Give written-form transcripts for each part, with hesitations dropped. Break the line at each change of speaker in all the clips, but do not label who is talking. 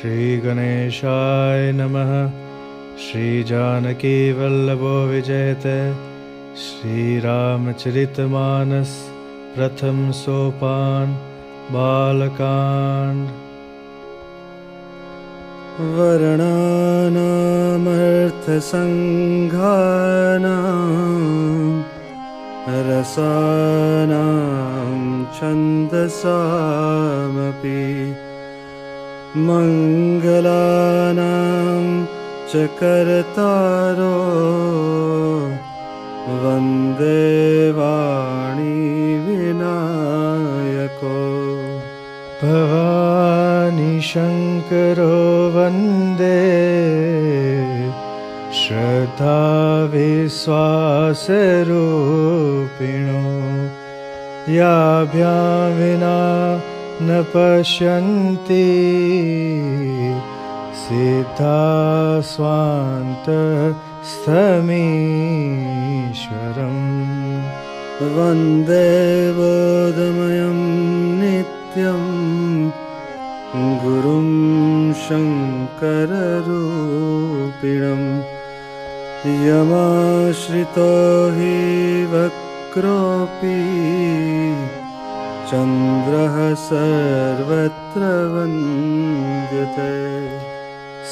श्री गणेशाय नमः। श्री जानकी वल्लभो विजयते। श्री रामचरितमानस प्रथम सोपान बालकांड। वर्णानामर्थसंघानां रसानां छन्दसामपि मंगलानां च कर्तारो वन्दे वाणी विनायको। भवानी शंकरो वन्दे श्रद्धा विश्वासरूपिणो। याभ्यां विना न पश्यन्ति सिद्धा स्वान्तस्थमीश्वरम्।
वन्दे बोधमयं नित्यं गुरुं शङ्कररूपिणं। यमाश्रितो हि वक्रोऽपि चन्द्रः सर्वत्र वन्द्यते।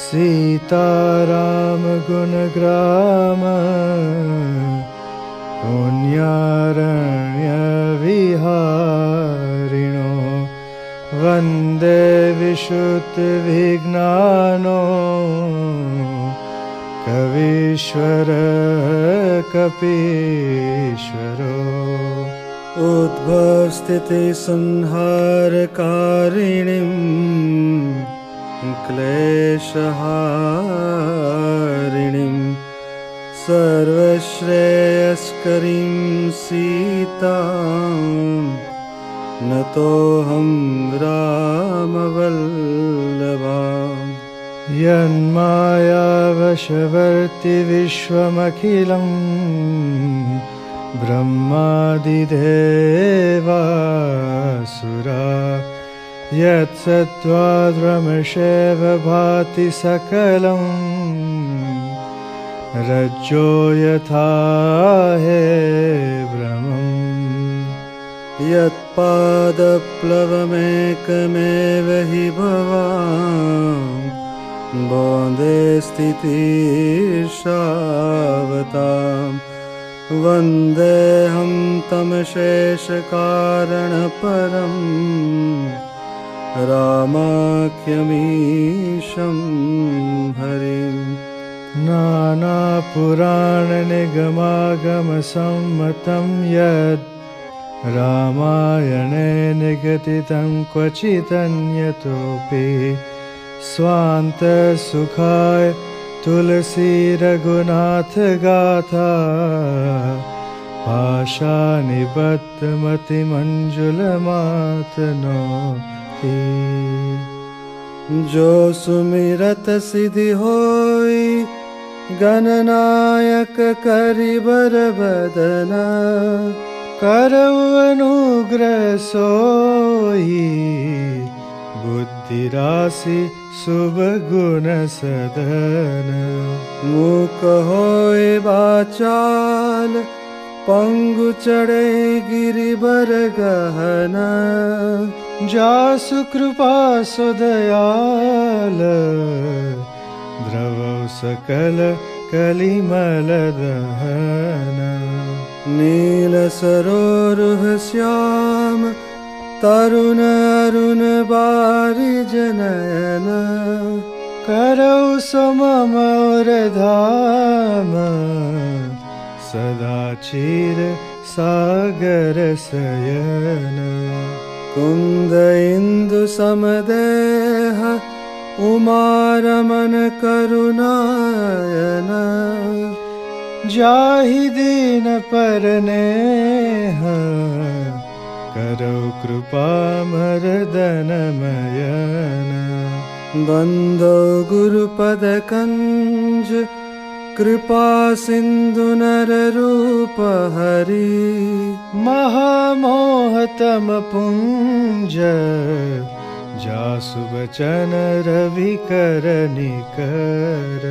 सीताराम गुणग्राम पुण्यारण्यविहारिणो। वन्दे विशुद्धविज्ञानो कवीश्वर कपीश्वरो।
उद्भवस्थितिसंहारकारिणीं क्लेशहारिणीं सर्वश्रेयस्करीं सीतां नतोऽहं रामवल्लभाम्।
यन्मायावशवर्ति विश्वमखिलं ब्रह्मादिदेवासुरा। यत्सत्त्वाद्रमशेव भाति सकलं रज्जो यथा हे भ्रमम्।
यत्पादप्लवमेकमेव हि भवान् बोधे स्थितिर्षावताम्। वन्देऽहं तमशेषकारणपरम् रामाख्यमीशं हरिम्।
नानापुराणनिगमागमसम्मतं यद् रामायणे निगदितं क्वचिदन्यतोऽपि। स्वान्तसुखाय तुलसी रघुनाथ गाथा पाशानिबद्धमतिमञ्जुलमातनोति।
जो सुमिरत सिद्धि होई गणनायक करिबर बदना।
करऊ अनुग्रह सोई बुद्धि राशि शुभ गुण सदन।
मूक होए वाचाल पंगु चढ़े गिरिबर गहना।
जासु कृपा सुदयाल द्रवौ सकल कलिमल दहन।
नील सरोरुह श्याम तरुण अरुण बारिज नयन।
करौ सममौर धाम सदा क्षीर सागर शयन।
कुंद इंदु समदेह उमारमन करुणायन।
जाहि दीन परनेह करौ कृपा मर्दनमयन।
बंदो गुरुपद कंज कृपा सिंधु नर रूप हरि।
महामोहतम पुंज जा सुबचन रवि कर निकर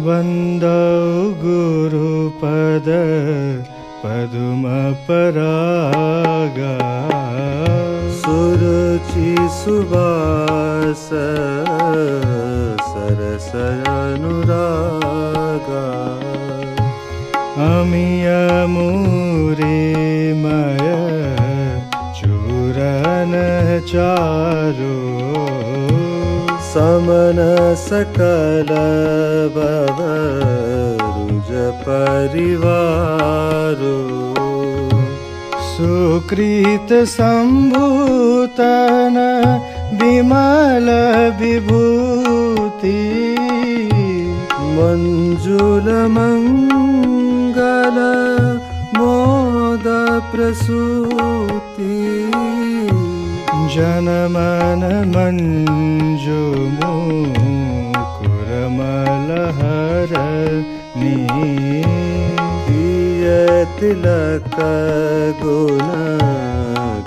वंदौ गुरुपद पदुम परागा
सुरुचि सुबास सरस अनुरागा
अमिय मुरिमय चूरन चारो
समन सकल बवरुज परिवारो
सुकृत संभूतन विमल विभूति
मंजुल मंगल मोद प्रसूति
जनमन मंजु मुकुर मलहरनी
तिलक गुण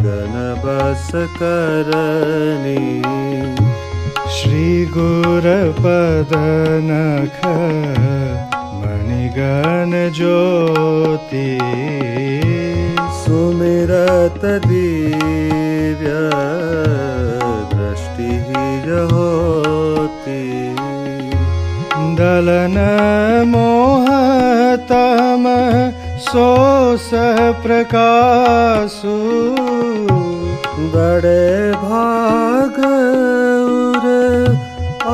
गण बस करनी
श्री गुर पद नख मणिगण ज्योति
सुमिरत दिव्य दृष्टि होती
दलन मोहतम सोस प्रकाशु
बड़े भाग उर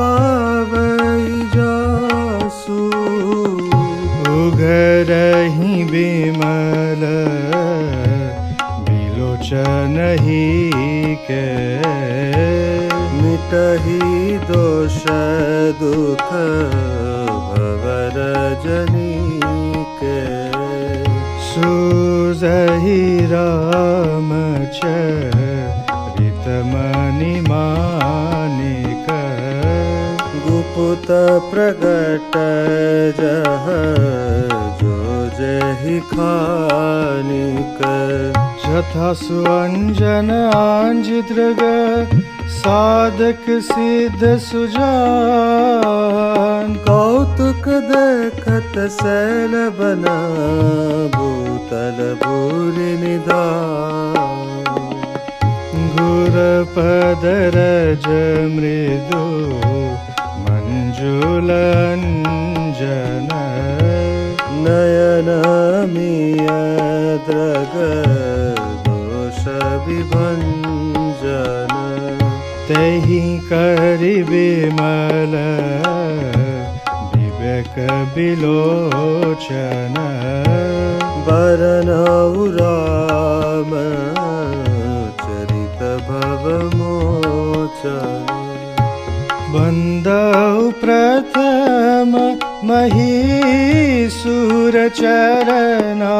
आवई जासु
उघरहि विमल बिलोचन ही के
मिटहि दोष दुख भवरजनी के
सुजहि राम चरित मनि मानिक
गुप्त प्रगट जह जो जहि खानिक
यथा सुअंजन आंज दृग साधक सिद्ध सुजान
कौतुक देखत सैल बना भूतल भूरि निधान
गुर पद रज मृदु मंजुल अंजन
नयन मिय द्रग दोष विभंजन
तहि करि विमल विवेक बिलोचन
बरनउ राम चरित भव मोचन
बंदौ प्रथम महीसुर चरना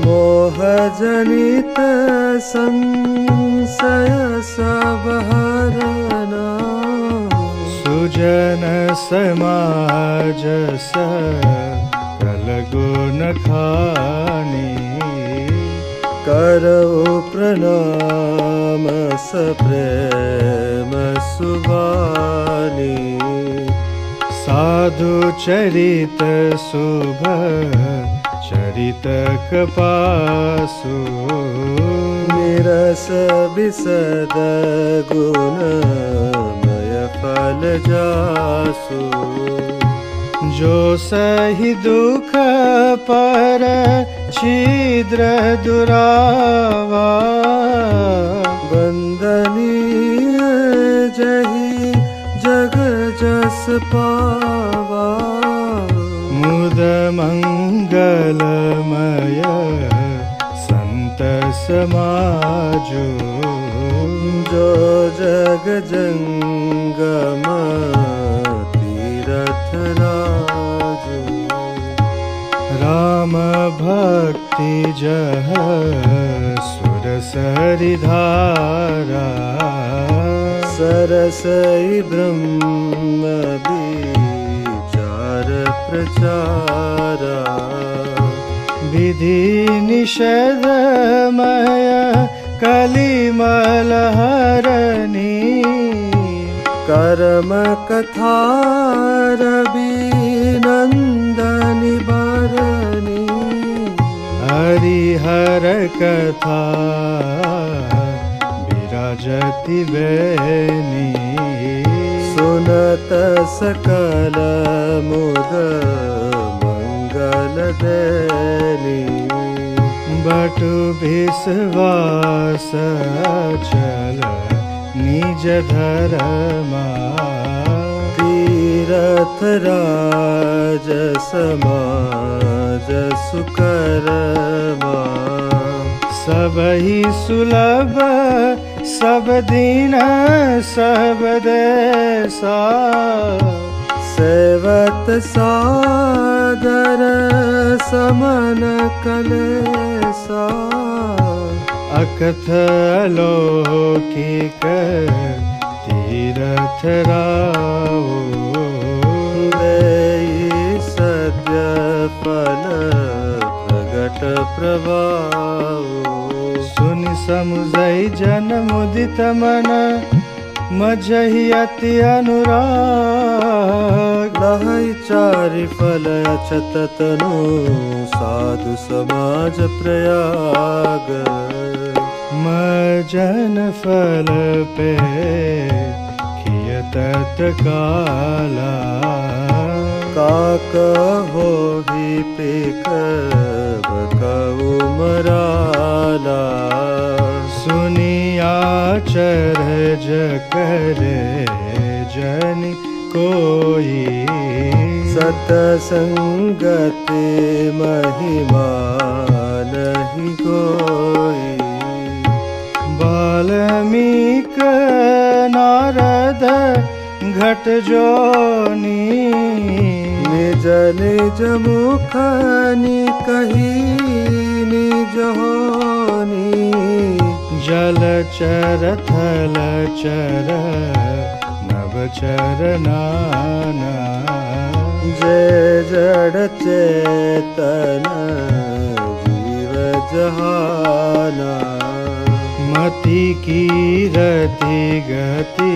मोह जनित संशय सब हरना
सुजन समाज सकल गुण खानी
करो प्रणाम सप्रेम सुभानी
साधु चरित शुभ चरित कपासु
निरस विशद गुणमय फल जासु
जो सही दुख पर छिद्र दुरावा
वंदनीय जहि जग जस पावा
मुद मंगलमय संत समाजो
जो जग जंगम तीरथ राजो
राम भक्ति जह सुर सरिधारा
सरसई ब्रह्म विचार प्रचारा
विधि निषेधमय कलिमल हरनी
कर्म कथा रवि नंदनी बरनी
हरिहर कथा विराजति बेनी
सुनत सकल मुद मंगल देनी
बटु विश्वास चल निज धर्मा
तीरथ राज समाज सुकर्मा
सबहि सुलभ सब दिन सब देशा
सेवत सादर समन कलेसा
अकथ अलौकिक तीरथ राओ
देई सद्य फल प्रगट प्रभाव
सुनि समुझई जन मुदित मन मजहि अति अनुराग
लहई चारि फल अछत तनु साधु समाज प्रयाग
मजन फल पे कियत काला
काक हो ही पेक बकऊ मराला
सुनिया चरज करे जन कोई
सतसंगति महिमा नहीं कोई
वाल्मीक नारद घट जोनी
निज निज मुखनि कही निज होनी
जल चर थल चर नभ चर नाना
जय जड़ चेतन जीव जहाना
मति कीरति गति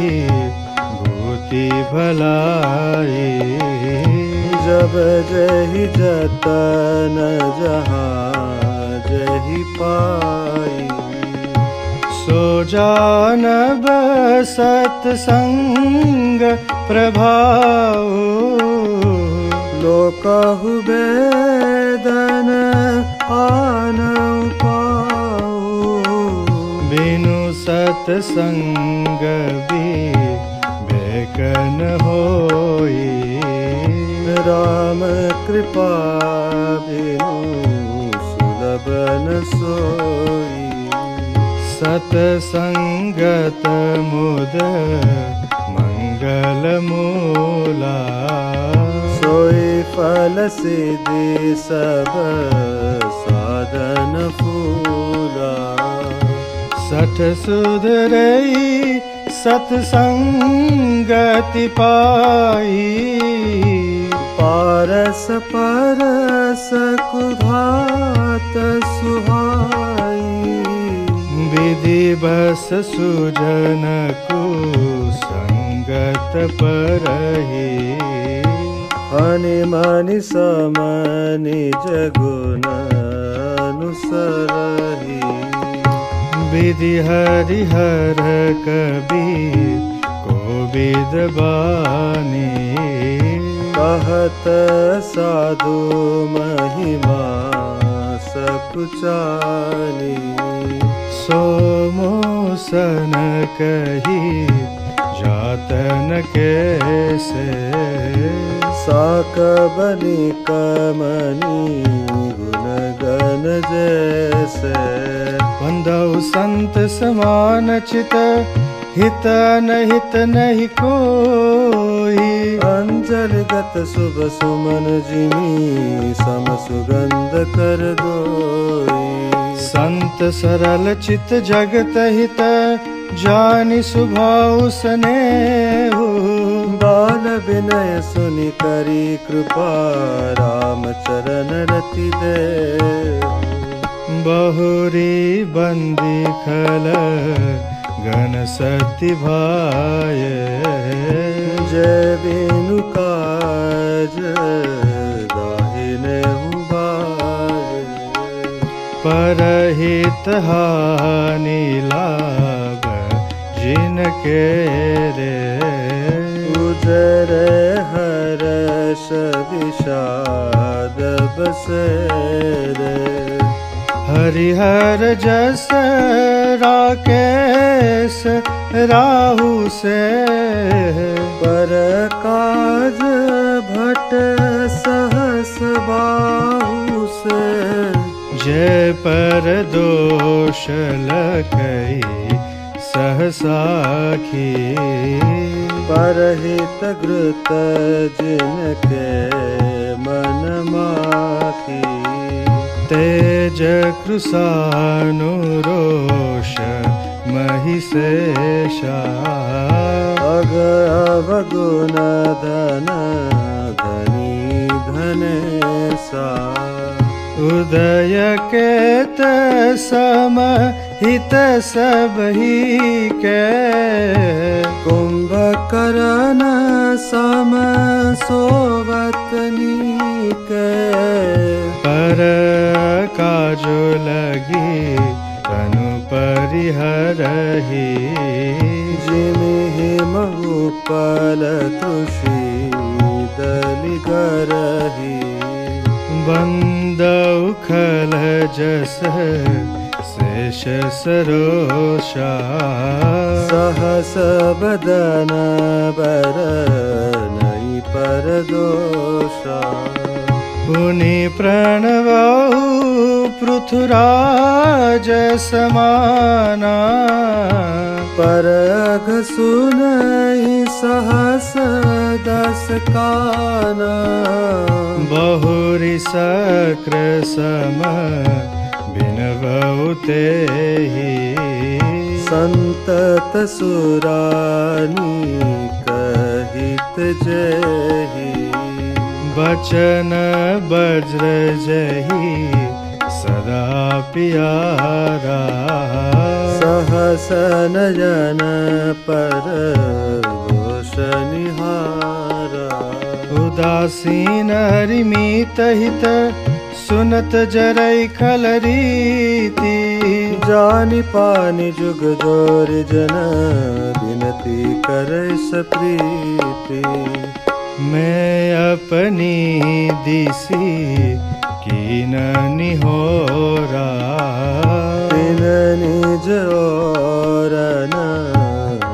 भूति भलाई
जब जहि जतन जहाँ जहि पाई
सो जानब सत्संग प्रभाव
लोकहु वेदन आन पाऊ
बिनु सत्संग भी बेकन होई
राम कृपा बिनु सुलभ न सोई
सत्संगत मुद मंगल मूला
सोई फल सिद्धि सब साधन फूला
सठ सुधरई सत्संगति पाई
पारस परस कुधात सुहाई
विधि बस सुजन को संगत परहि
हनि मनि समनि जगुन अनुसरहि
विधि हरिहर कबीर कोविद बानी
कहत साधु महिमा सकुचानी
सोमोसन कही जातन कैसे
साक बनि कमनी गुण गन जैसे
बंधु संत समान चित हित अनहित नहीं कोई
अंजलि गत शुभ सुमन जिमी सम सुगंध कर दोई
संत सरल चित जगत हित जानि स्वभाव स्नेहु
बाल विनय सुनि करी कृपा राम चरण रति दे
बहुरी बंदी खल गण सती भाये,
जय बिनु काज दाहिने उबारे,
परहित हानि लाभ जिनके रे,
उजरे हर्ष विषाद बसेरे,
हरिहर जस राकेश राहु से,
पर काज भट सहस बाहु से,
जय पर दोष लखई सहसाखी,
परहित घृत जिनके मन माखी,
तेज कृशानुरोष महिषेशा,
अग अवगुण धन धनी धनेशा,
उदय केत सम हित सबही के,
कुंभकर्ण सम सोवतनी के,
पर काजो लगी तनु परिहरहि,
जिमिहि महुपल तुषी दलि करहि,
बंदौ खल जस शेष सरोषा,
सहस बदन बर नहीं पर दोषा,
पुनि प्रणवौ पृथुराज समाना,
पर अघ सुनहि सहस दस काना,
बहुरि शक्र सम बिनवौ तेहि,
संतत सुरानी कहित जेहि,
बचन वज्र जहि सदा प्यारा,
सहस नयन पर दोष निहारा,
उदासीन हरिमीत हित सुनत जरै खल रीति,
जानि पानि जुग जोर जन बिनती करे सप्रीति,
मैं अपनी दिसी कीन निहोरा,
तिन निज और न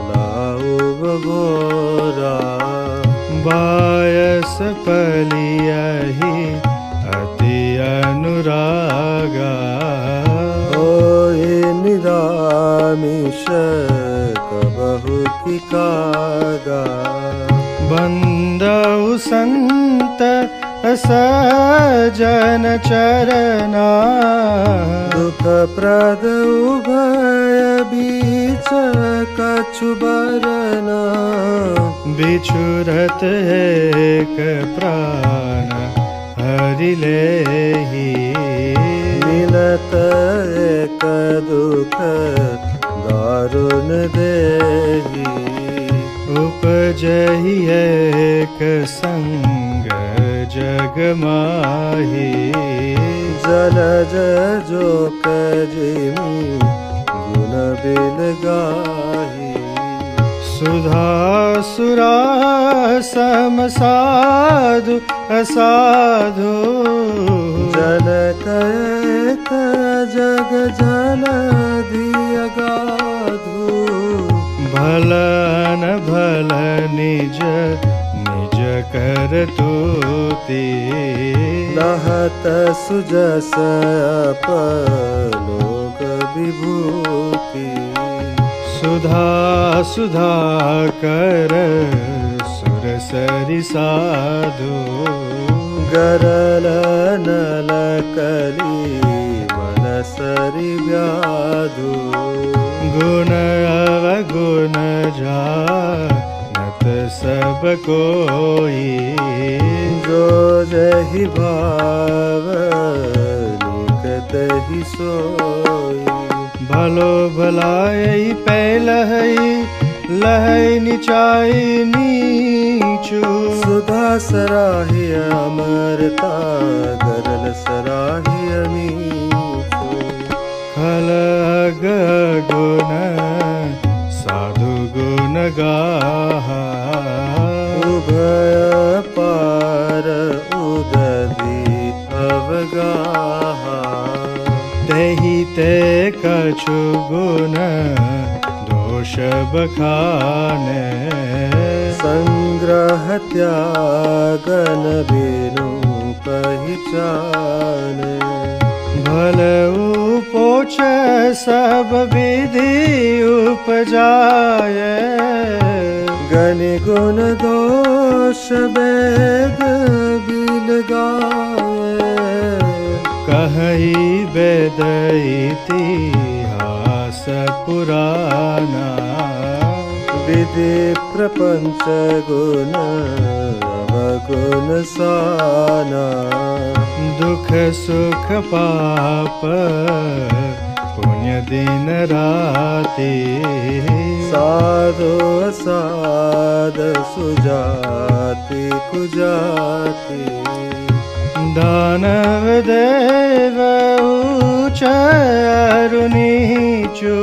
लाऊ बबोरा,
बायस पलियहि अति अनुरागा,
होय निरामिष कबहु की कागा,
बंदौ संत सजन चरना,
दुख प्रद उभय बीच कछु बरना,
बिछुरत एक प्राण हरि लेहि,
मिलत एक दुख दारुण देहि,
उपजहि एक संग जग माहि,
जलज जोक जिमि गुण बिल गाहि,
सुधा सुरा सम साधु असाधु,
जनक एक जग जल दिय गाधु,
भलन भल निज निज कर तूति,
लहत सुजस अपलोक विभूति,
सुधा सुधा कर सुरसरि साधु,
गरल नल कली मनसरि व्याधु,
गुण अवगुण जानत सब कोई,
जो जहि भाव निक तहि सोई।
भलो भलाई पैलहई लहई निचाई नीचू।
सुधा सराहिय अमरता गरल सराहिय मीठू।
खलग गुण साधु गुण गाहा।
उभय पार उदधि अवगाहा।
तेहि ते कछु गुण दोष बखाने।
संग्रह त्यागन बिनु पहिचाने।
भलऊ पोछ सब विधि उपजाय।
गनि गुण दोष वेद बिल गाय।
कहि वेद इतिहास पुराना।
विधि प्रपंच गुण अवगुण साना।
दुख सुख पाप पुण्य दिन राति।
साधु असाध सुजाति कुजाति।
दानव देव ऊच अरु नीचू।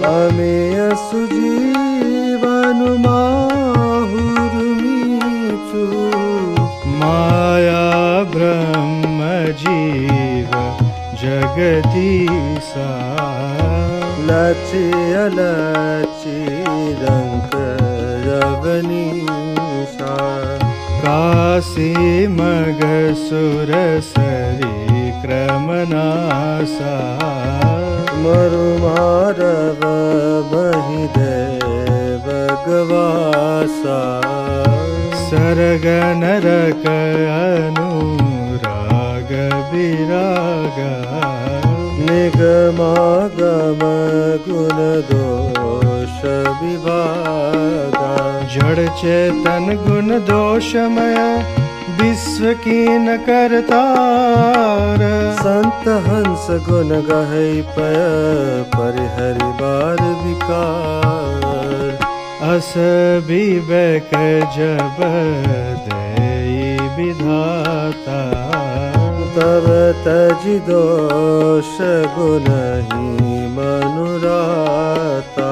अमेय सुजीवन माहुर मीचू।
माया ब्रह्म जीव जगदीसा।
लचि अलचि रंक रवनीसा।
काशी मग सुर सरी क्रमनासा।
मरु मारव बहि देव गवासा।
सरग नरक अनुराग विरागा।
निगमागम गुण दोष विभागा।
जड़ चेतन गुण दोषमय विश्व कीन करतार।
संत हंस गुण गहै पय परिहरि बार विकार।
अस विवेक जब देई विधाता।
तब तजि दोष गुणहि मनुराता।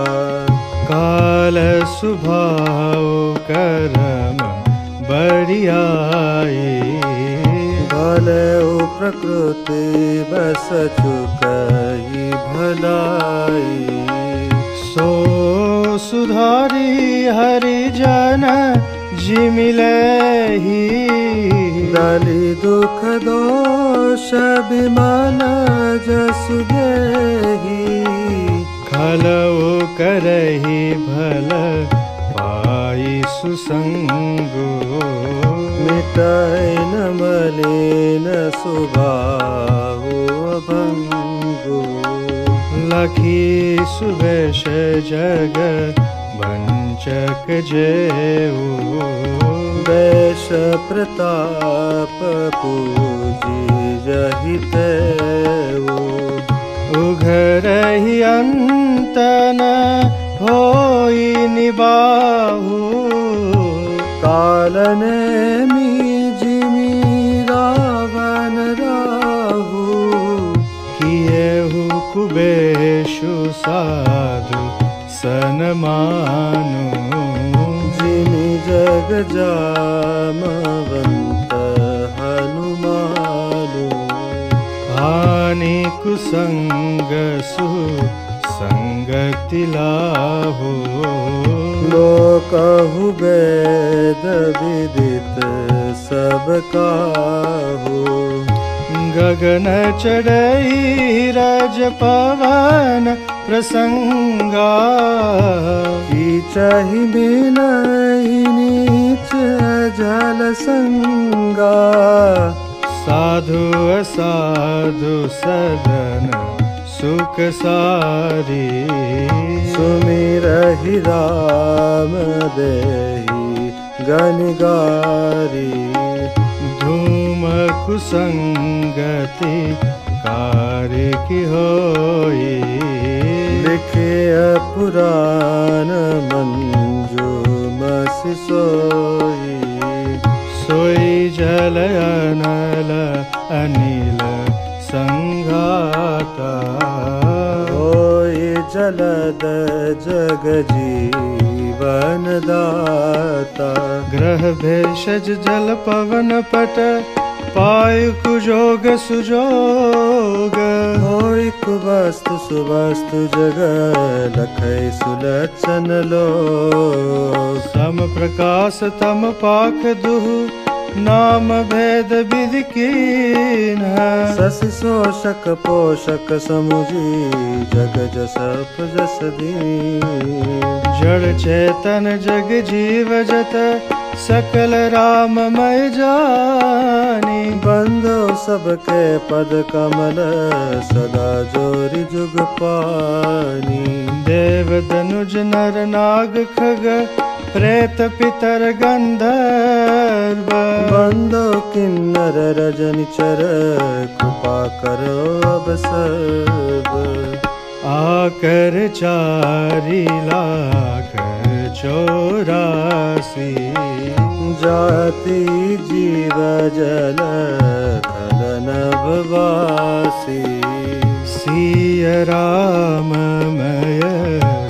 काल सुभाव कर्म बड़ियाई।
भलऊ प्रकृति बस चुकहि भलाई।
सो सुधारी हरिजन जिमिलहि।
दलि दुख दोष विमल जसु देहि।
खलऊ करहि भल पाई सुसंगो।
मिटै न मलिन स्वभाव अभंगो।
लखी सुवेश जग वंचक जेऊ।
वेश प्रताप पूजी जहि तेऊ।
उघरहि अंत न होई निबाहु।
काल नेमि जिमि रावण राहु।
किएहु कुबेशु साधु सनमानु।
जिमि जग जामवंत हनुमानु।
हानि कुसंग सु संगति लाहो।
लोकहु वेद विदित सब काहू।
गगन चढ़ई रज पवन प्रसंगा।
चहि बिनहि नीच जल संगा।
साधु असाधु सदन सुख सारी।
सुमिरहि राम देहि गनिगारी।
धूम कुसंगति कार्य की होई।
लिखे पुराण मंजूमस सोई।
सोई जल अनल अनिल संघाता।
होई जलद जग जीवन दाता।
ग्रह भेषज जल पवन पट पायु कुजोग सुजोग।
होई कुवस्तु सुवस्तु जग लखै सुलक्षण लोग।
सम प्रकाश तम पाख दुहु नाम भेद विधि कीन्ह।
शशि शोषक पोषक समुझी जग जस जस दीन।
जड़ चेतन जग जीव जत सकल राममय जानी।
बंदो सबके पद कमल सदा जोरि जुग पानी।
देव दनुज नर नाग खग प्रेत पितर गंधर्व।
बंदो किन्नर रजनिचर कृपा करो अब सर्व।
आकर 4,84,000
जाति जीव जल थल नभवासी।
सिय राममय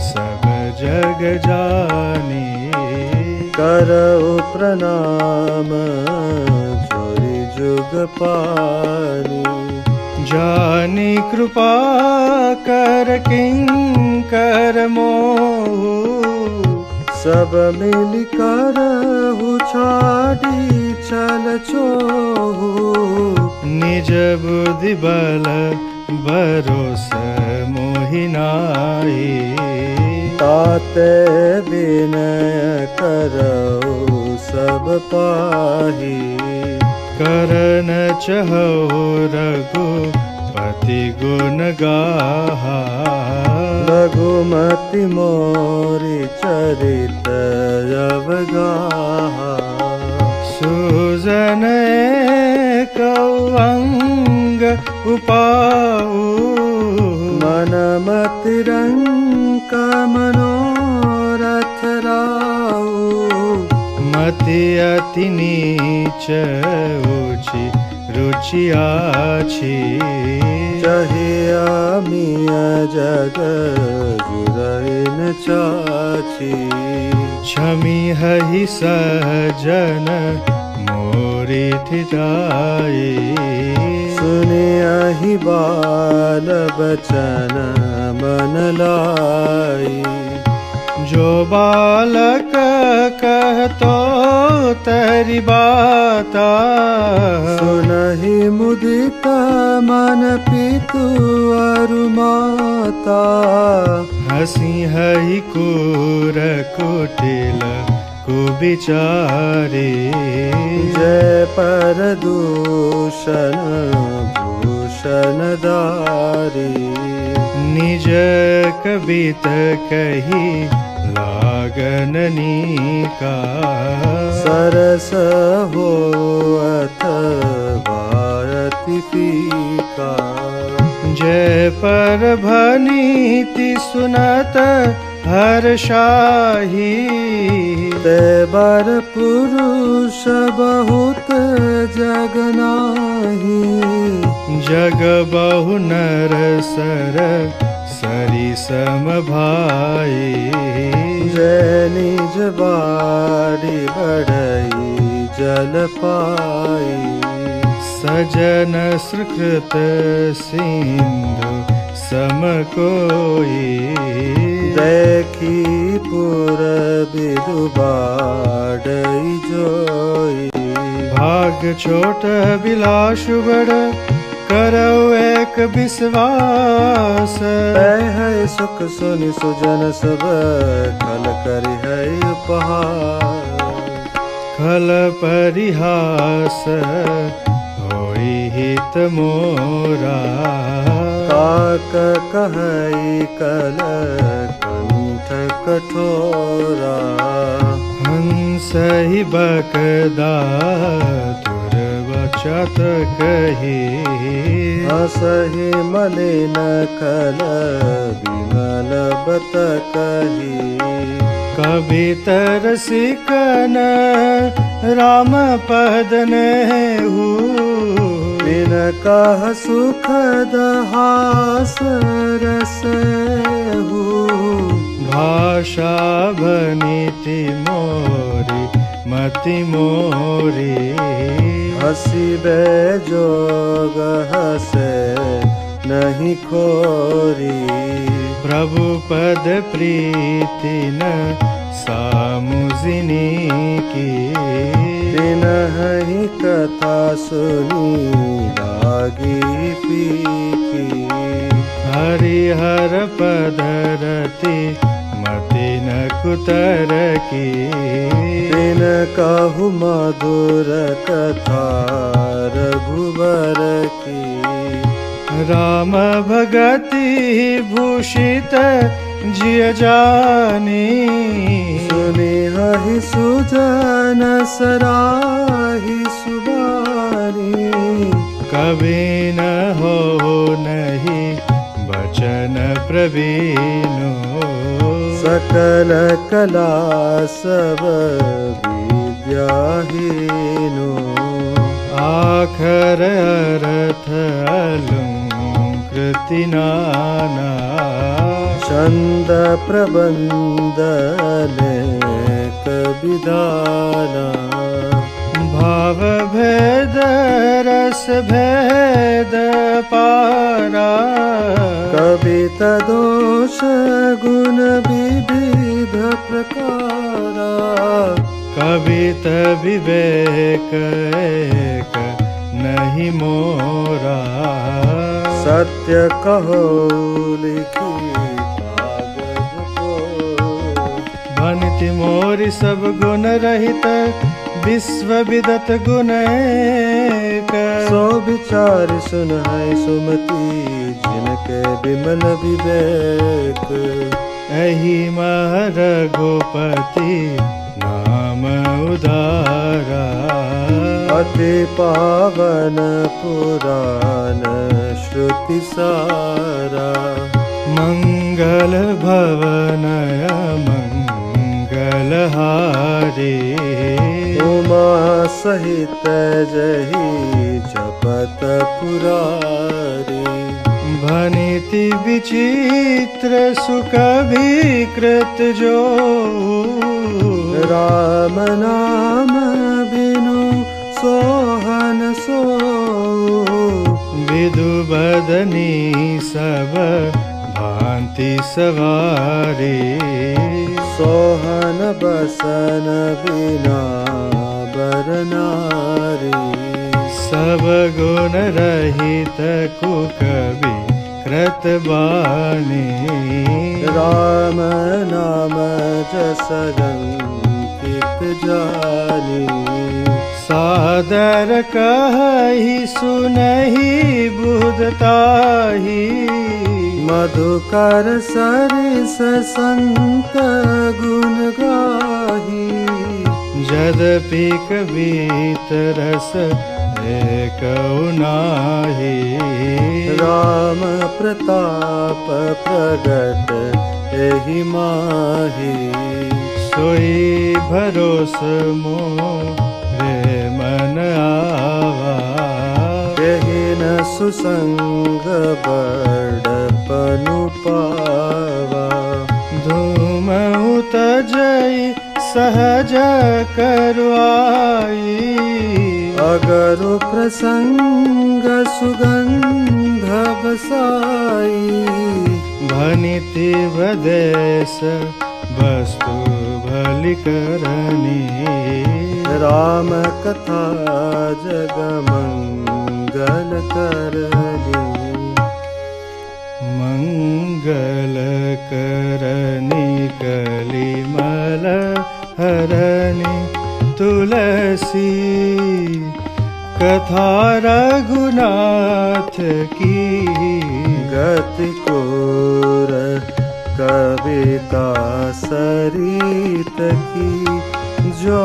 सब जग जानी।
करऊ प्रणाम जोरि जुग पानी।
जानी कृपा कर किंकर मोहु।
सब मिल करहु छाड़ी छल छोहु।
निज बुद्धि बल भरोस मोहि नाहि।
ताते विनय करहु सब पाही।
करन चहु रघुपति गुण गाहा।
लघुमति मोरि चरित अवगाहा।
सुजन एकौ अंग उपाऊ।
मन मति रंक मनोरथ राऊ।
मति अति नीच ऊची रुचि आछि।
चाहिया मिया जग जुरैन चाची।
क्षमी हहि सजन मोरि ठिठाई।
सुनियहि बाल बचन मन लाई।
जो बालक कहतो तरि बाता।
सुनहि मुदित मन पितु अरु माता।
हसी हहि कूर कुटिल कुविचारी।
जय पर दूषण भूषण दारी।
निज कवित कही लागन नीका।
सरस हो अथवा अति फीका।
जय पर भनीति सुनत हर्षाही।
ते बर पुरुष बहुत जग नाही।
जग बहु नर सर सरि सम भाई।
जय निज बारी बढ़ई जल पाई।
सजन सुकृत सिंधु सम कोई।
देखी पुर बिरु बाडई जोई।
भाग छोट बिलासु बड़ करो एक विश्वास।
है सुख सुनि सुजन सब खल करि है उपहार।
खल परिहास होई हित मोरा।
काक कहई कल कंठ कठोरा।
हंस ही बकदा दुर्बल वाचत कही
हसहि मलिन कल विमल बत कही
कभी तरसिकन राम पद नेहु
बिन कह सुखद हास रस
भाषा भनीति मोरी मति मोरी
हसिबे जोग हसे नहीं खोरी
प्रभु पद प्रीति न सामुजिनी की
तिनहि कथा सुनी लागी फीकी
हरिहर पद रति मति न कुतर की
तिन कहु मधुर कथा रघुबर की
राम भगति भूषित जिय जानी
सुनि हहि सुजन सराहि सुबानी
कभी न हो नहीं बचन प्रवीणो
सकल कला सब विद्याहीनो
आखर अर्थ अलंकृति नाना
छंद प्रबंध अनेक विधाना
भाव भेद रस भेद पारा
कविता दोष गुण विविध प्रकारा
कवित विवेक एक नहीं मोरा
सत्य कहो लिखी कागज को
भनिति मोरी सब गुण रहित विश्व विदत गुण एक
सो विचार सुन है सुमति जिनके विमल विवेक
एहि मह रघुपति नाम उदारा
अति पावन पुराण श्रुति सारा
मंगल भवनय मंगल हारी
उमा सहित जही जपत पुरारी
भनिति विचित्र सुख विकृत जो
राम नाम बिनु सोहन सो
विदु बदनी सब भांति सवारी
सोहन बसन बिना बर नारी
सब गुण रहित कुकवि कृत बानी
राम नाम जस रंकित जानी
सादर कहि सुनहि बुधताही
मधुकर सरिस संत गुण गाही
यद्यपि कबीत रस एक नाहि
राम प्रताप प्रगट एहि माही
सोई भरोस मोरे मन आवा
एहि न सुसंग बड़पनु पावा
धूम तजई सहज करवाई
अगर प्रसंग सुगंध बसाई
भनिति वदेश वस्तु भलि करनी
राम कथा जग मंगल करनी
मंगल करनी कलिमल हरनी तुलसी कथा रघुनाथ की
गति कोर कविता सरित की जो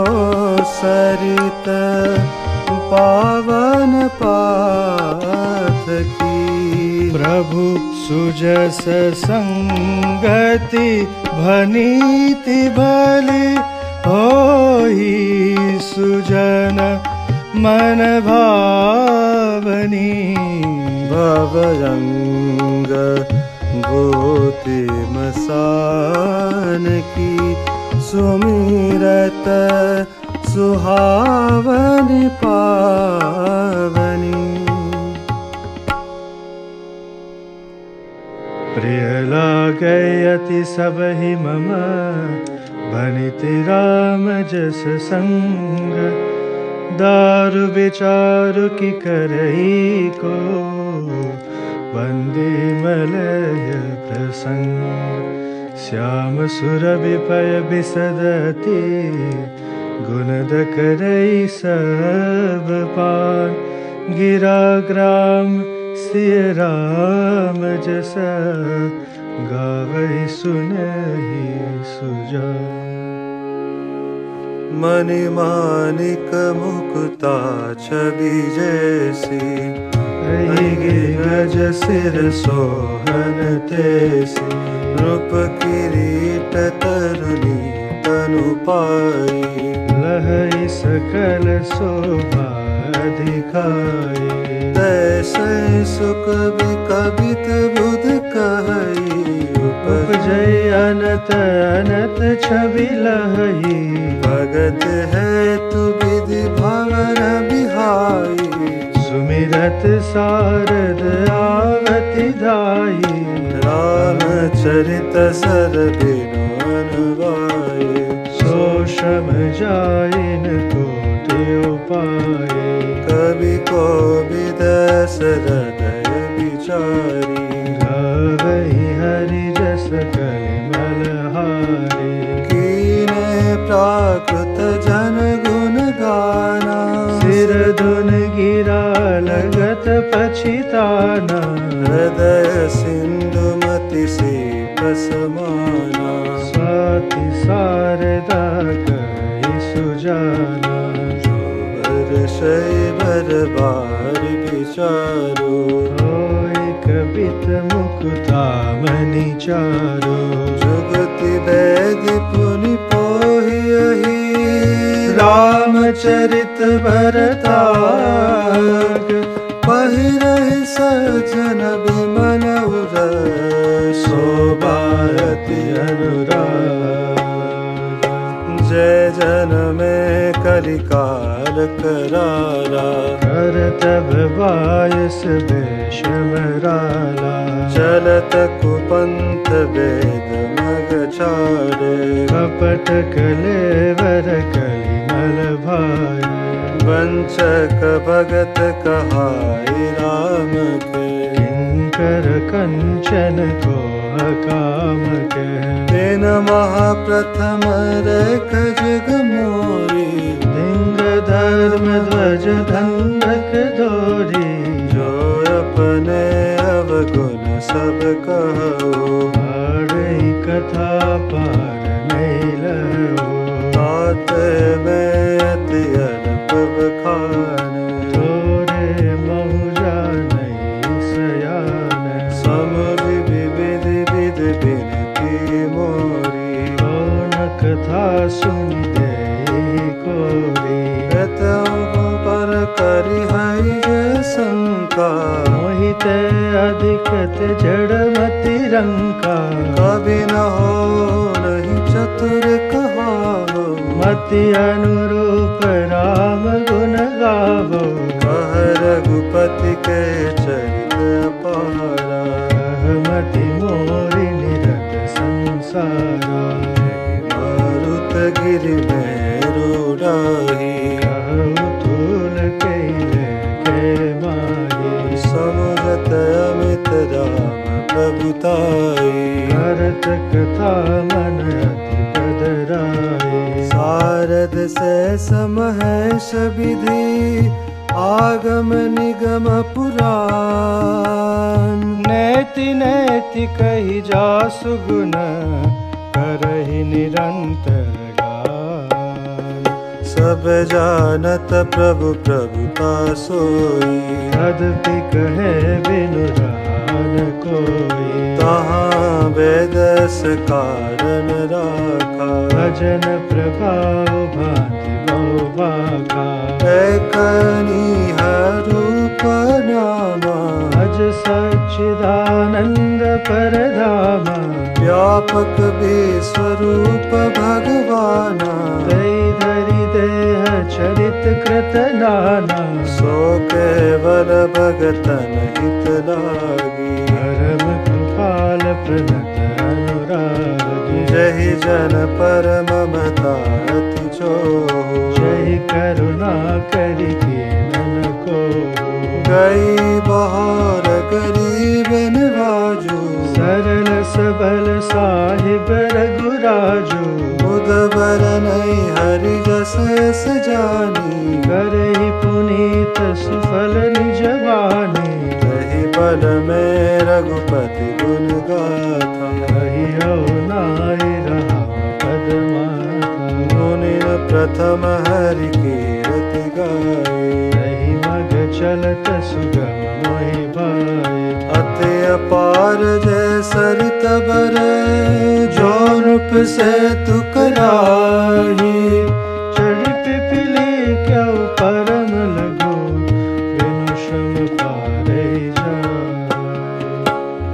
सरित पावन पाथ की।
प्रभु सुजस संगति भनीति भली होई सुजन मन भावनी।
भवरंग भूति मसान की सुमिरत सुहावनी पावनी।
प्रिय लागे अति सबहि मम भनिति राम जस संग। दारु विचारु की करई को बंदी मलय प्रसंग। श्याम सुरभि पय बिसदति गुणद करई सब पान। गिरा ग्राम सिय राम जस गावै सुनहि सुजान।
मणिमाणिक मुकुता छवि जैसी
गज सिर सोहन तैसी।
रूप किरीट तरुणी तनु पाई।
लहई सकल शोभा दिखाई।
तैसे सुख कबित बुध कहई।
उपजय अनत अनत छवि लहई।
भगत है तु विधि भवन बिहाई।
सुमिरत सारद आवति धाई।
रामचरित सर बिनु अनुवाई।
सो श्रम जाइन कोटि उपाय।
कवि को विदस हृदय विचारी।
गावै हरि जस कलिमलहारी।
कीने प्राकृत जन गुण गाना।
सिर धुन गिरा लगत पछिताना।
हृदय सिंधु मति सीप समाना।
स्वाति शारदा कहि सुजाना।
शैबर बार विचारो।
होय कबित मुकुता मणि चारो।
जुगति वेद पुनि पोहियहि।
रामचरित भरताग।
पहिरहि सज्जन विमल उर।
शोभायति अनुराग।
जय जन में कलिकाल करारा।
करतब बायस बेशमराला।
चलत कुपंथ वेद मग छाड़े।
कपट कलेवर कलिमल भाई।
वंचक भगत कहाई राम के।
किंकर कंचन को काम के।
दिन महाप्रथम रेख जग मोरी।
लिंग धर्म ध्वज धंधक धोरी।
जो अपने अवगुण सब कहो।
पारई कथा पार नहीं लहो।
आते में अति अल्प बखान।
तोरे मौजा नहीं सयान।
समुझ विविध विध बिनती मोरी।
कौन कथा सुन दे कोरी।
पर करी है शंका।
मोहित अधिकत जड़मति रंका।
कभी न हो नहीं चतुर कहावो।
मति अनुरूप राम गुण गावो।
कह रघुपति के चरित अपारा।
कहमति मोरि निरत संसारा।
मारुत गिरि में रूढ़ाही।
कहु तूल कैले के माही।
समुझत अमित राम प्रभुताई।
करत कथा मन अति बदराई।
सारद से समहेश विधि। आगम निगम पुराण।
नेति नेति कहि जासु गुण। करहि निरंतर गान।
सब जानत प्रभु प्रभुता सोई।
यद्यपि कहे बिनु रहा न कोई,
तहाँ वेद से कारण राखा।
भजन प्रभाव भांति बहु बाका,
एकनी रूप नामा।
भज सच्चिदानंद परधामा,
व्यापक विश्वरूप भगवाना।
दई धरि देह चरित कृत नाना,
सो केवल भगतन हित लागी।
परम कृपाल प्रणत अनुरागी,
जहि जन पर ममता अति जोहु।
जय करुणा करि कीनन को,
गई बहार गरीब नवाजू।
सरल सबल साहिब रघुराजू,
बुध बर नहीं हरि जस यस जानी।
करहि पुनीत सुफल निज बानी,
रही बल में रघुपति गुण गाथा।
कहियो नाहि रहा पद माथा,
मुनि प्रथम हरि कीरति गाए।
रही मग चलत सुगम मोहि भाए,
अति अपार जय सरित बर। जो रूप से तुकराही।
चढ़ी पिपली क्यों परम लगो, बिनु श्रम पारे जाए।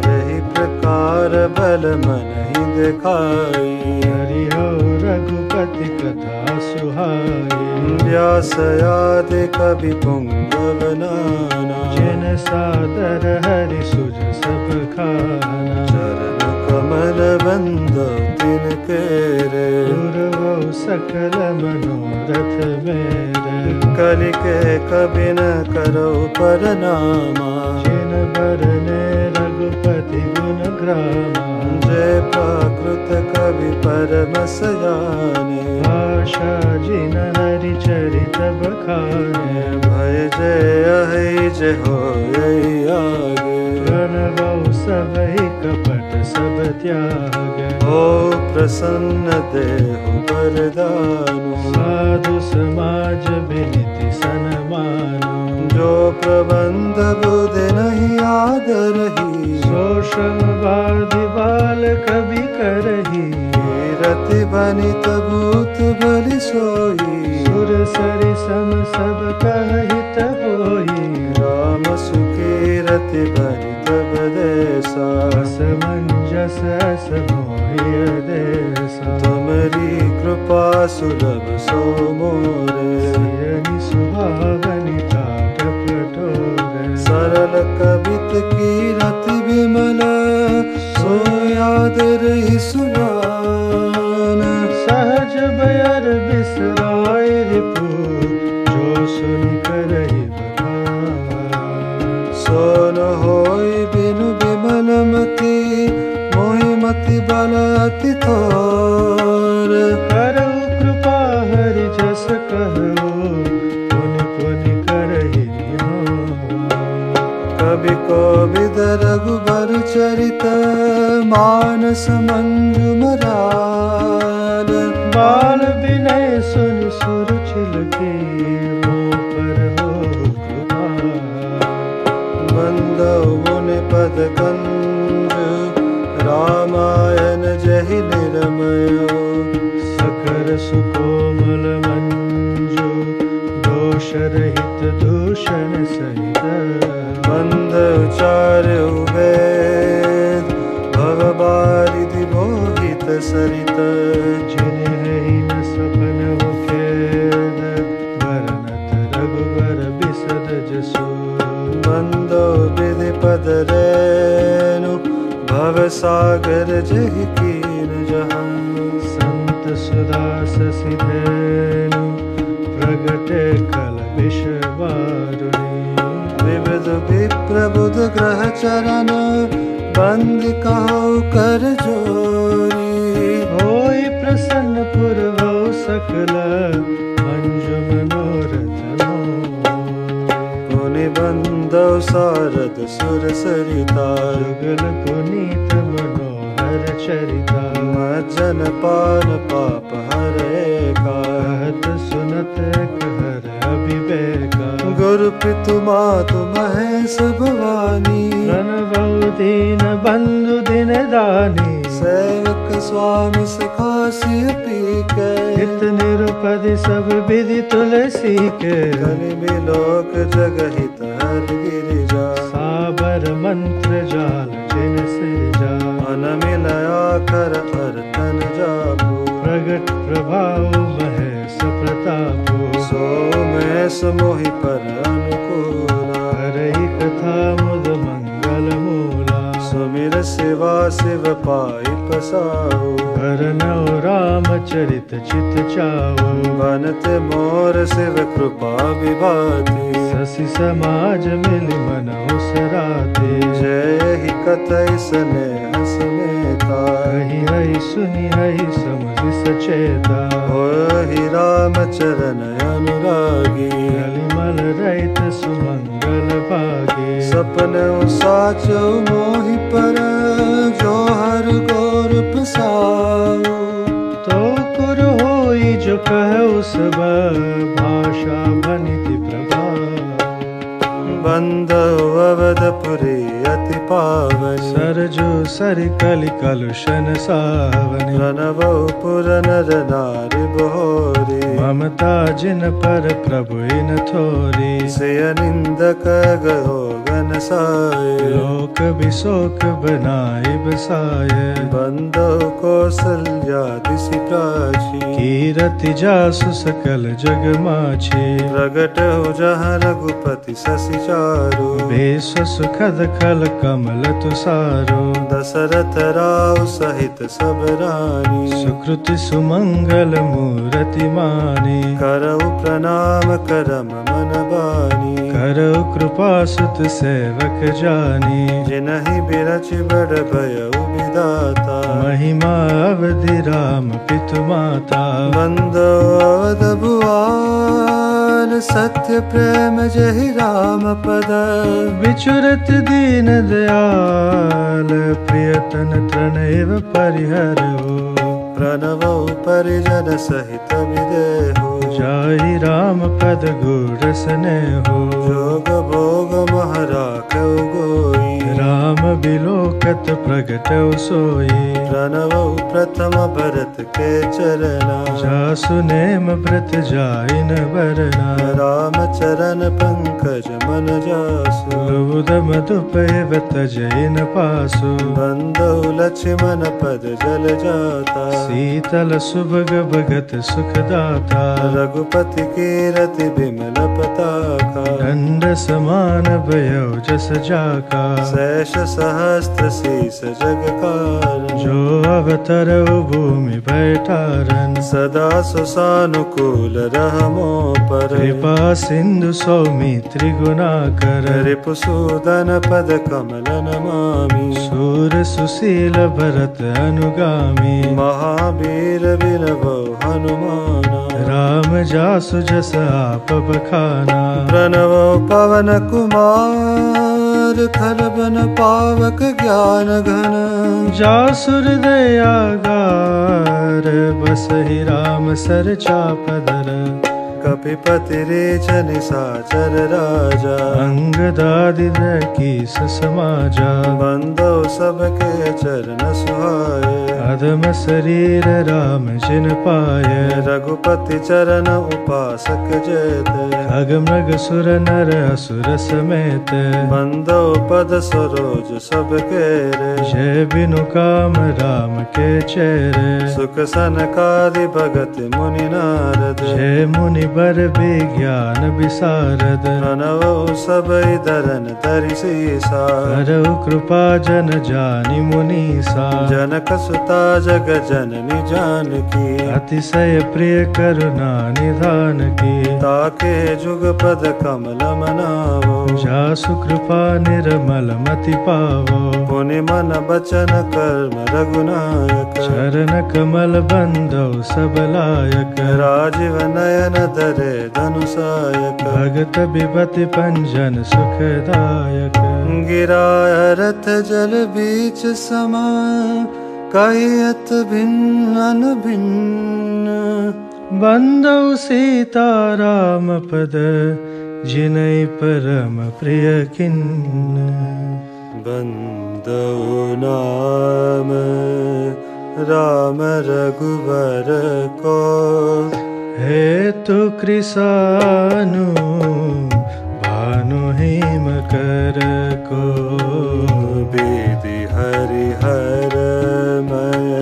यही प्रकार बल मन ही दिखाई।
हरिहो रघुपति कथा सुहाई,
व्यास आदि कवि पुंगव नाना।
जिन सादर हरि सुज सब खाना,
चरण कमल बंद तिनके रे।
पूर्वो सकल मनोरथ मेरे,
कलि के कवि न करो परनामा।
जिन बरने रघुपति गुण ग्रामा,
जय प्राकृत कवि परमस जाने।
भाषा जिन हरि चरित बखाने,
भय जय अहि जय हो आगे।
प्रणवौ सबहि कपट सब त्यागे,
हो प्रसन्न देहु वरदानु।
साधु समाज विनिति सन्मानो,
जो प्रबंध बुधि नहीं आदरही।
सो श्रम बाधि बाल कवि करही,
कीरति बनित भूत बलि सोई।
सुर सरि सम सब कहित होई,
राम सुकीरति बनित बदेसा।
असमंजस अस मोहि देसा,
तुमरी कृपा सुलभ सो मोरे।
सियनि सुहावनिता टपटोरे,
सरल कवित कीरति विमल। सो याद रही सुजान।
सहज बयर बिसराय रिपु, जो सुनि करहि बखान।
सो न होई बिनु विमल मति। मोहि मति बल अति थोर।
करहु कृपा हरि जस कहु, पुनि पुनि करहि निहार।
कवि कोविद रघुबर चरित। मानस मंजु मराल।
बाल विनय सुनि सुरुचिलके, मोह पर हो कृपा।
बंदौ मुनि पद कंज। रामायण जहि निरमयो।
सकल सुकोमल मंजु, दोष रहित दूषण सहित।
बंद उचार्यु वेद। भव बारिधि मोहित सरित।
जिन्हि न सपन हो खेद, बरनत रघुबर बिसद जसु।
बंदो विधि पद रेणु। भव सागर जहि कीन जहाँ।
संत सुधा शशि धेनु, प्रगटे कल विष वारुणी।
विविध विप्र बुध ग्रह चरण। बंद कहो कर जोरी।
होई प्रसन्न पुरवौ सकल, मंजु मनोरथ मोहि।
पुनि बंदौ सारद सुर सरिता।
जुगल पुनीत मनोहर चरिता
मज्जन पान पाप हरे का
कहत सुनत कहर अभिवेका
गुरु पितु मातु महेश भवानी
प्रणवौ दीन बंधु दिन दानी
सेवक स्वामी सखासी पीके
हित निरुपधि सब विधि तुलसी के
कलि बिलोक जगहित हर गिरिजा
साबर मंत्र जाल जिन सिरजा
मन मिलया कर अर्तन जापू
प्रगट प्रभाव महेश प्रतापो
सो में समोहि पर अनुकूला
हरहि कथा मुद मंगल मूला
सुमिर शिवा शिव पाई पसाऊ
भरनौ रामचरित चित चावो
बनत मोर शिव कृपा विभाति
शशि समाज मिल मनहु सराते
जय ही कथई स्नेह समेता
कहि हरि सुनि हरि समुझ सचेता
होहि राम चरण अनुरागी
कलिमल रहित सुमंगल भागे
सपन साचो मोहि पर जो हर गौर पसाऊ
तो कुर होई जो कहु सब भाषा भनिति प्रभाव
बंधु अवधपुरी अति पावन
सरजो सर कलि कलुषन सावनि
प्रणवो पुर नर नारि बहोरी
ममता जिन पर प्रभु इन थोरी
सिय निंदक गहो गन साय
लोक बिशोक बनाए बसाय
बंधो कौसल्या दिशि प्राची
कीरति जासु सकल जग माछे
प्रगट हो जहाँ रघुपति शशि चारु
बेस सुखद खल कमल तुसारो
दशरथ राव सहित सब रानी
सुकृति सुमंगल मूरति माने
करऊ प्रणाम करम मन बानी
करौ कृपा सुत सेवक जानी
जिनहि बिरच बड़ भयउ विधाता
महिमा अवधि राम पितु माता
बंदो अवध भुआन सत्य प्रेम जहि राम पद
विचुरत दीन दयाल प्रियतन तृणैव परिहरो
प्रणवो परिजन सहित विदेहु
जाहि राम पद गूढ़ स्नेहो
जोग भोग महराखौ गोई
राम बिलोकत प्रगटौ सोई
प्रणवो प्रथम भरत के चरना
जासु नेम व्रत जाइन बरना
राम चरण पंकज मन जासु
लुद मधुपैव तजैन पासु
बंदो लक्ष्मण पद जल जाता
शीतल सुभग भगत सुखदाता
रघुपति कीरति बिमल पताका
दंड समान भयौ जस जाका
शेष सहस्त्र शीस जग कारण
जो अवतरौ भूमि बैठारन
सदा सुसानुकूल रहमो पर
कृपा सिंधु सौमित्री गुणाकर
रिपुसूदन पद कमल नमामि
सूर सुशील भरत अनुगामी
महावीर विनभो हनुमाना
राम जासु जस आप बखाना
प्रणवो पवन कुमार खलबन पावक ज्ञान घन
जासुर दयागार बसहि राम सर चापदर
कपिपति रेचन साचर राजा
अंगदादि की समाजा
बंदो सबके चरण सुहाए
अधम शरीर राम जिन पाय
रघुपति चरण उपासक जेते
खग मृग सुर नर असुर समेत
बंदो पद सरोज सबके रे
जय बिनु काम राम के चेरे
सुख सनकादि भगत मुनि नारद
जय मुनि बर विज्ञान विशारद
प्रणवो सबई धरन धरि सीसा
करौ कृपा जन जानि मुनीसा
जनक सुता जग जननी जानकी
अतिशय प्रिय करुणा निधान की
ताके जुग पद कमल मनावो
जासु कृपा निर्मल मति पावो
पुनि मन बचन कर्म रघुनायक
चरण कमल बंधौ सब लायक
राजीव नयन धरे धनुषायक
भगत विपति पंजन सुखदायक
गिरा रथ जल बीच समा कहियत भिन्न भिन्न
बंदौ सीताराम पद जिनै परम प्रिय किन्न
बंदौ नाम राम रघुबर को
हेतु कृसानु भानु हिम कर को
विधि हरिहर मय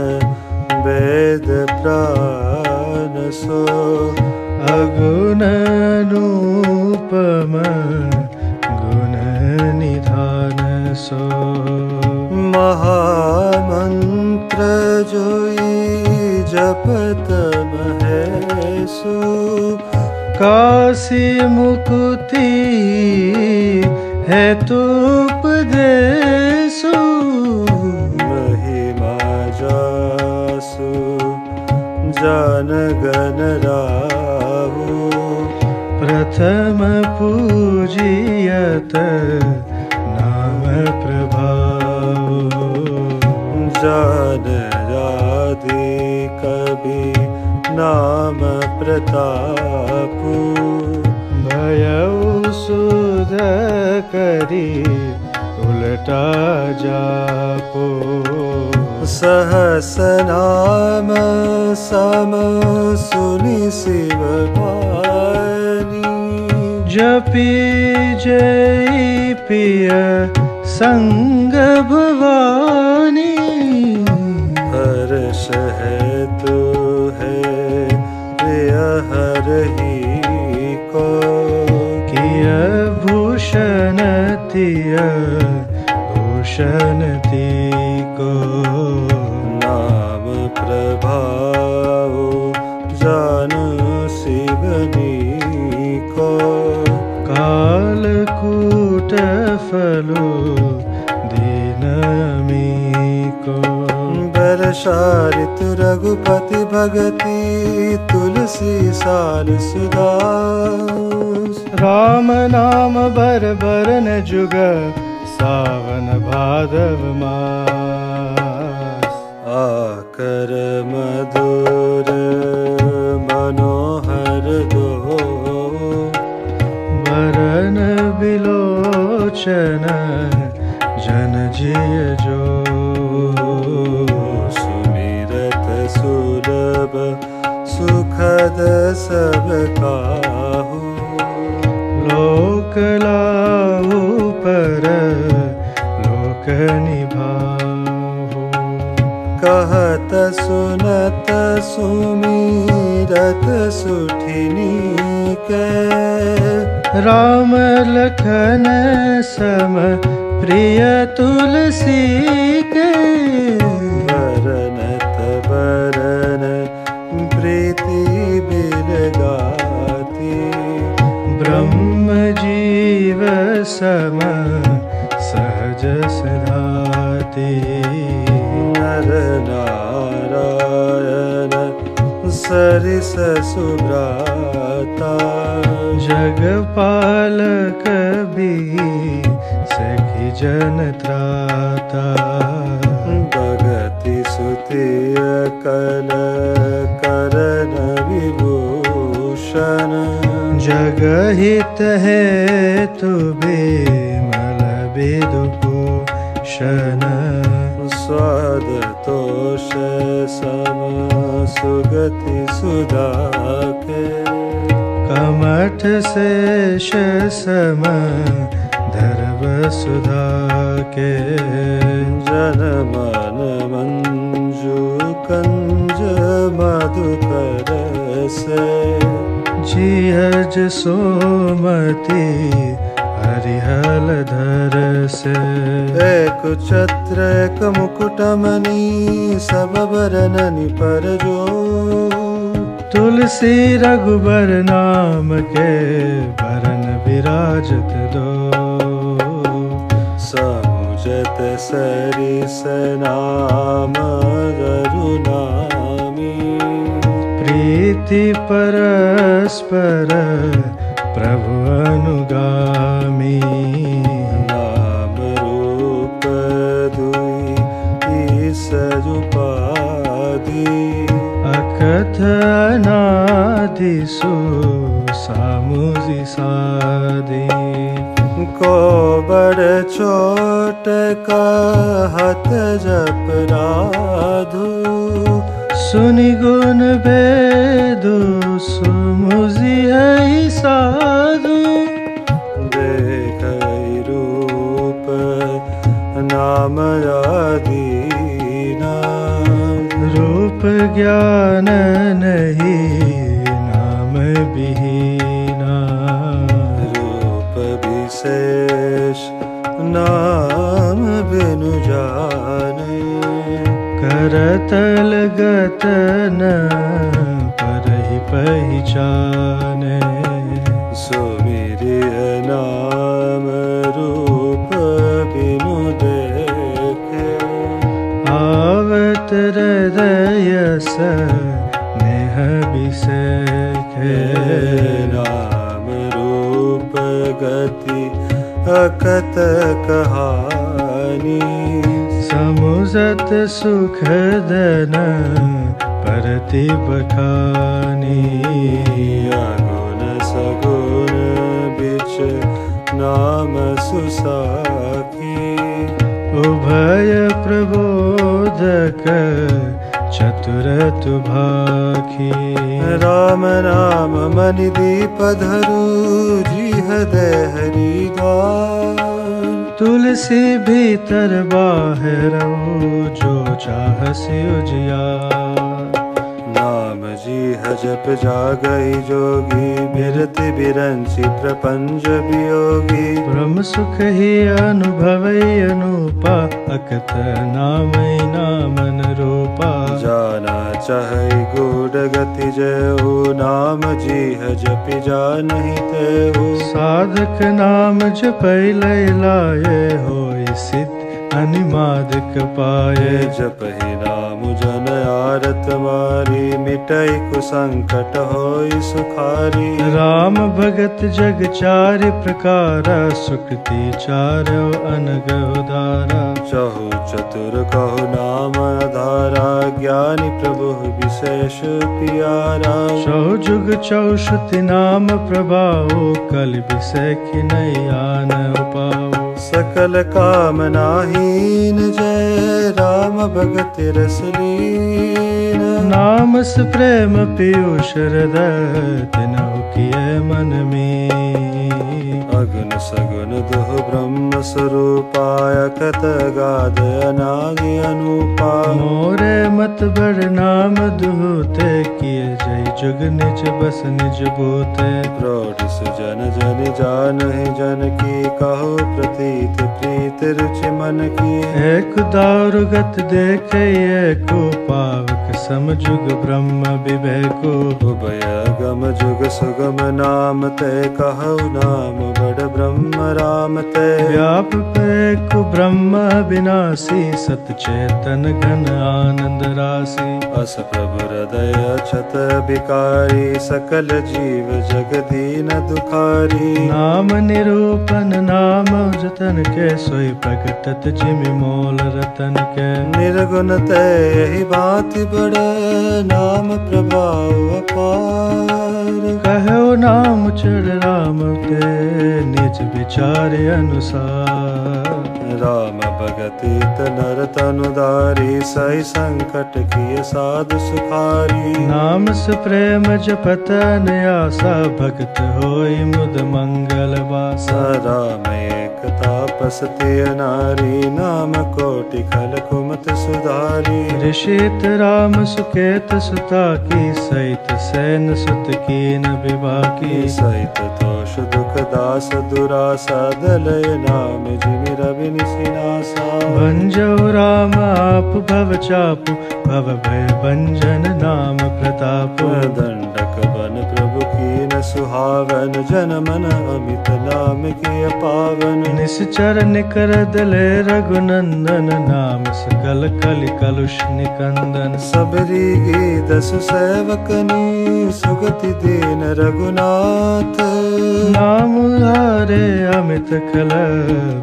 वेद प्राण सो
अगुण अनुपम गुण निधान सो
महामंत्र जोई जपत महेशु
काशी मुकुति हेतु उपदेशु
महिमा जासु जान गण राहु
प्रथम पूजियत नाम प्रभाव
जान राधे कवि नाम प्रतापु
भयउ सुध करी उलटा जापो
सहस नाम सम सुनि शिव भानी
जपी जय पिय संग भवानी
हर्ष है तू है प्रिय हरहि को
किय भूषण तिय भूषण को
नाम प्रभाव जानु शिवनी को
कालकूट फलो दीनमी को
बरसारित रघुपति भगति तुलसी साल सुदास
राम नाम बर बरन जुग सावन भादव मास
आकर मधुर मनोहर दो
बरन बिलोचन जन जिय जो
सुमिरत सुलभ सुखद सब काहू
लोक लाहू पर लोक निभाहु
कहत सुनत सुमिरत सुठिनी के
राम लखन सम प्रिय तुलसी के
बरनत बरन प्रीति बिरगाती
ब्रह्म जीव सम सहज सधाती
नर नारायण सरिस सुभ्राता
जगपालक भी सखी जन त्राता
भगति सुतिय कल करन विभूषण
जगहित है तु बिमल विदुभूषण
स्वाद तोष सम सुगति सुधा के
कमठ शेष सम धर्व सुधा के
जन मन मंजू कंज मधुकर से
जियज सोमति हरिहल धर से
एक छत्र एक मुकुटमणि सब बरननि पर जो
तुलसी रघुबर नाम के बरन विराजत दो
समुझत सरिस नाम रघुनामी
प्रीति परस्पर प्रभु अनुगामी
नाम रूप दुई ईस सजुपाधि
अकथ अनादि सुसामुझि साधि
को बड़ छोट कहत जप राधु
सुनि गुण वेदु सुमुझि साधु
देखै रूप नाम आदीना
रूप ज्ञान नहीं नाम बिहीना
रूप विशेष नाम बिनु जाने
करतल गतन परहि पहिचाने
सुमिरिय नाम रूप बिनु देखे
आवत हृदय स्नेह बिसेखे
नाम रूप गति अकत कहानी
समुझत सुख दन परति बखानी
अगुण सगुण बिच नाम सुसाखी
उभय प्रबोधक चतुर तुभाखी
राम नाम मनि दीप धरु जी हृदय हरिद्वार
तुलसी भीतर बाहर जो चाहसि उजियार
नाम जी जप जागई जोगी बिरति बिरंची प्रपंच वियोगी
ब्रह्म सुख ही अनुभवई अनुपा अकत नामई नामन रूपा
जाना चाहे गूढ़ गति जयु नाम जी जपि जानहि तेहु
साधक नाम जपै लय लाए होय सिद्ध अनिमादिक पाए
जपहि नाम जन आरत मारी मिटई कुसंकट होई सुखारी
राम भगत जग चारि प्रकार सुकृति चारो अनग उदारा
चहु चतुर कहु नाम धारा ज्ञानी प्रभु विशेष पियारा
चहु जुग चौषुति नाम प्रभाव कल बिसखि नहीं आन पाओ
सकल कामनाहीन जय राम भगत रसलीन
नाम से प्रेम पीयूष हृदय तिनहु किए मन में
अगुन सगुन दुह ब्रह्म स्वरूपाय कत गाद अनादि अनुपा
मोरे मत बड़ नाम दुहते किए जय जुग निज बस निज बूते
प्रौढ़ सुजन जन जानहि जन की कहो प्रतीत प्रीत रुचि मन की
एक दारु गत देखे एक पावक सम जुग ब्रह्म विवेको
उभय गम जुग सुगम नाम ते कहु नाम बड़ ब्रह्म राम ते
व्याप एक ब्रह्म विनाशी सत चेतन घन आनंद राशि
अस प्रभु हृदय छत विकारी सकल जीव जग दीन दुखारी
नाम निरूपण नाम जतन के सोई प्रकटत जिमि मोल रतन के
निर्गुण ते यही भांति बड़ नाम प्रभाव अपार
कहो नाम चढ़ राम ते निज विचार अनुसार
राम भगतीत नर तनुधारी सही संकट किए साधु सुखारी
नाम से प्रेम जपत आसा भक्त होई मुद मंगल वासा
राम एक तापस तिय नारी नाम कोटि खल कुमत सुधारी
ऋषित राम सुकेत सुता की सहित सैन सुत कीन विवाह की
सहित तोष दुख दास दुरासा दलय नाम जिमि रवि निसिनासा
भंजो राम आप भव चापु भव भय भंजन नाम प्रताप।
दंडक बन प्रभु कीन सुहावन, जन मन अमित नाम के पावन।
निश्चर निकर दले रघुनंदन, नाम सकल कलि कलुष निकंदन।
सबरी दस सेवकनी, सुगति दीन रघुनाथ।
नाम हारे अमित खल,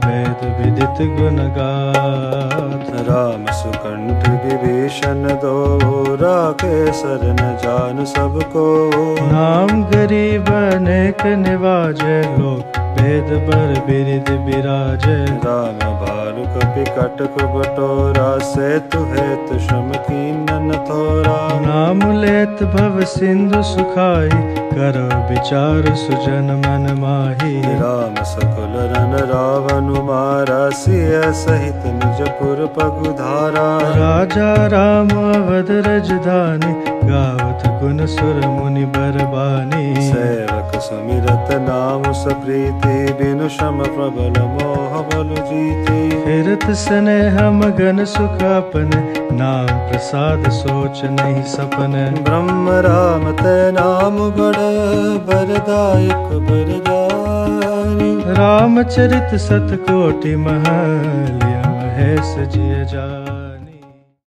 वेद विदित गुण गाथ।
राम सुकंठ विभीषण दो, राखे शरण जान सबको।
नाम गरीब अनेक निवाजे, लोक वेद बर बिरिद बिराजे।
राम भालु कपि बटोरा, सेतु हेतु श्रम कीनन थोरा।
नाम लेत भव सिंधु सुखाई, करो विचार सुजन मन माही।
राम सकुल रन रावनु मारा, सिय सहित निजपुर पगुधारा।
राजा राम अवध रजधानी, गावत गुण सुर मुनि बरबानी।
सेवक सुमिरत नाम सप्रीति, बिनु श्रम प्रबल मोह बल जीति।
फिरत स्नेह मगन सुख अपने, नाम प्रसाद सोच नहीं सपने।
ब्रह्म राम ते नाम बड़, बरदायक बरदारी।
रामचरित सतकोटि महल, महेश जिय जा।